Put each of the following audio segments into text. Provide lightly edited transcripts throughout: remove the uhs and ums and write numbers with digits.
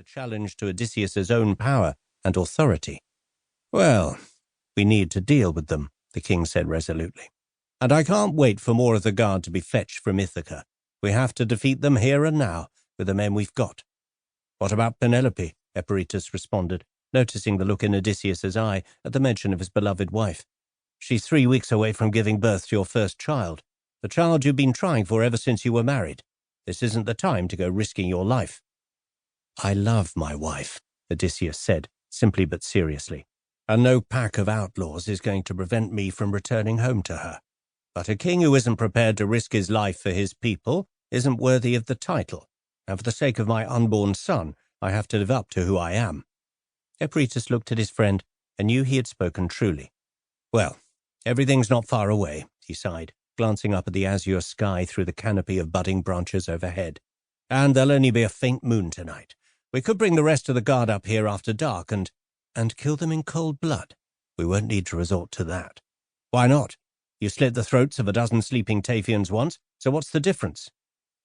a challenge to Odysseus's own power and authority. "Well, we need to deal with them," the king said resolutely. "And I can't wait for more of the guard to be fetched from Ithaca. We have to defeat them here and now with the men we've got." "What about Penelope?" Eperitus responded, noticing the look in Odysseus's eye at the mention of his beloved wife. "She's 3 weeks away from giving birth to your first child, the child you've been trying for ever since you were married. This isn't the time to go risking your life." "I love my wife," Odysseus said, simply but seriously, "and no pack of outlaws is going to prevent me from returning home to her. But a king who isn't prepared to risk his life for his people isn't worthy of the title, and for the sake of my unborn son, I have to live up to who I am." Eperitus looked at his friend and knew he had spoken truly. "Well, everything's not far away," he sighed, glancing up at the azure sky through the canopy of budding branches overhead. "And there'll only be a faint moon tonight. We could bring the rest of the guard up here after dark and kill them in cold blood. We won't need to resort to that." "Why not? You slit the throats of a dozen sleeping Taphians once, so what's the difference?"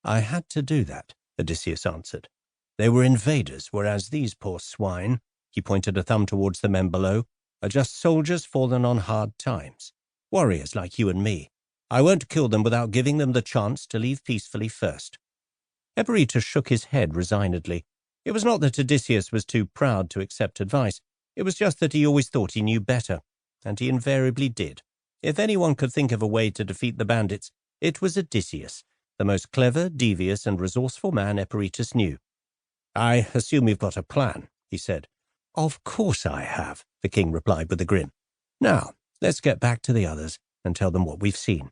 "I had to do that," Odysseus answered. "They were invaders, whereas these poor swine," he pointed a thumb towards the men below, "are just soldiers fallen on hard times. Warriors like you and me. I won't kill them without giving them the chance to leave peacefully first." Eperitus shook his head resignedly. It was not that Odysseus was too proud to accept advice. It was just that he always thought he knew better, and he invariably did. If anyone could think of a way to defeat the bandits, it was Odysseus, the most clever, devious, and resourceful man Eperitus knew. "I assume you've got a plan," he said. "Of course I have," the king replied with a grin. "Now, let's get back to the others and tell them what we've seen."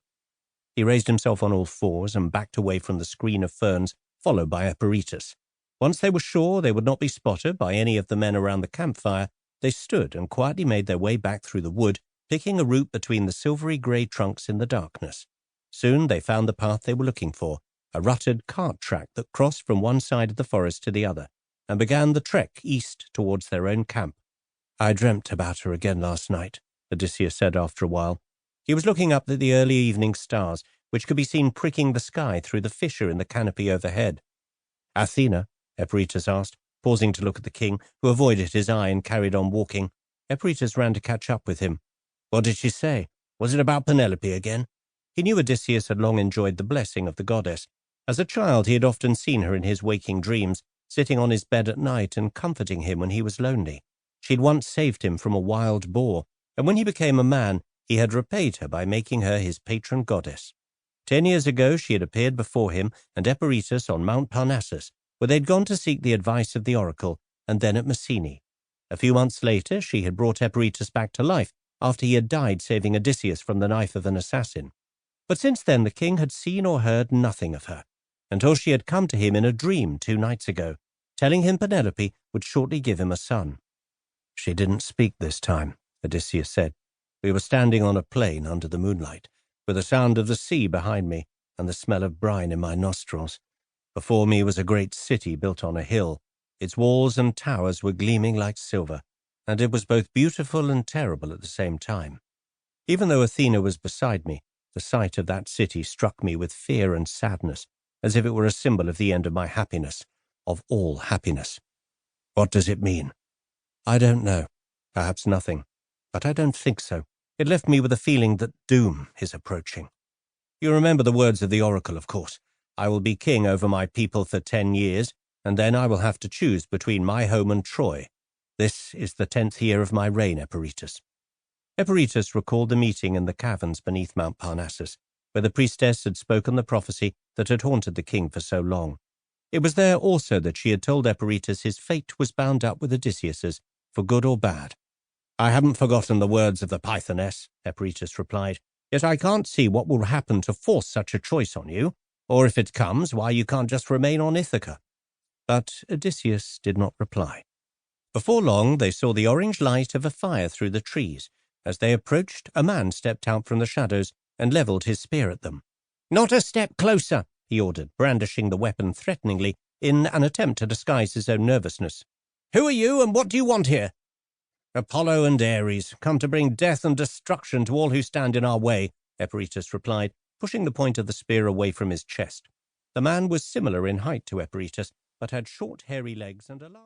He raised himself on all fours and backed away from the screen of ferns, followed by Eperitus. Once they were sure they would not be spotted by any of the men around the campfire, they stood and quietly made their way back through the wood, picking a route between the silvery grey trunks in the darkness. Soon they found the path they were looking for, a rutted cart track that crossed from one side of the forest to the other, and began the trek east towards their own camp. "I dreamt about her again last night," Odysseus said after a while. He was looking up at the early evening stars, which could be seen pricking the sky through the fissure in the canopy overhead. "Athena?" Eperitus asked, pausing to look at the king, who avoided his eye and carried on walking. Eperitus ran to catch up with him. "What did she say? Was it about Penelope again?" He knew Odysseus had long enjoyed the blessing of the goddess. As a child he had often seen her in his waking dreams, sitting on his bed at night and comforting him when he was lonely. She had once saved him from a wild boar, and when he became a man, he had repaid her by making her his patron goddess. 10 years ago she had appeared before him and Eperitus on Mount Parnassus, where they had gone to seek the advice of the oracle, and then at Messene. A few months later she had brought Eperitus back to life after he had died saving Odysseus from the knife of an assassin. But since then the king had seen or heard nothing of her, until she had come to him in a dream 2 nights ago, telling him Penelope would shortly give him a son. "She didn't speak this time," Odysseus said. "We were standing on a plain under the moonlight, with the sound of the sea behind me and the smell of brine in my nostrils. Before me was a great city built on a hill. Its walls and towers were gleaming like silver, and it was both beautiful and terrible at the same time. Even though Athena was beside me, the sight of that city struck me with fear and sadness, as if it were a symbol of the end of my happiness, of all happiness." "What does it mean?" "I don't know. Perhaps nothing. But I don't think so. It left me with a feeling that doom is approaching. You remember the words of the oracle, of course. I will be king over my people for 10 years, and then I will have to choose between my home and Troy. This is the 10th year of my reign, Eperitus." Eperitus recalled the meeting in the caverns beneath Mount Parnassus, where the priestess had spoken the prophecy that had haunted the king for so long. It was there also that she had told Eperitus his fate was bound up with Odysseus's, for good or bad. "I haven't forgotten the words of the Pythoness," Eperitus replied, "yet I can't see what will happen to force such a choice on you, or if it comes, why you can't just remain on Ithaca." But Odysseus did not reply. Before long they saw the orange light of a fire through the trees. As they approached, a man stepped out from the shadows and levelled his spear at them. "Not a step closer," he ordered, brandishing the weapon threateningly in an attempt to disguise his own nervousness. "Who are you, and what do you want here?" "Apollo and Ares, come to bring death and destruction to all who stand in our way," Eperitus replied, pushing the point of the spear away from his chest. The man was similar in height to Eperitus, but had short, hairy legs and a large...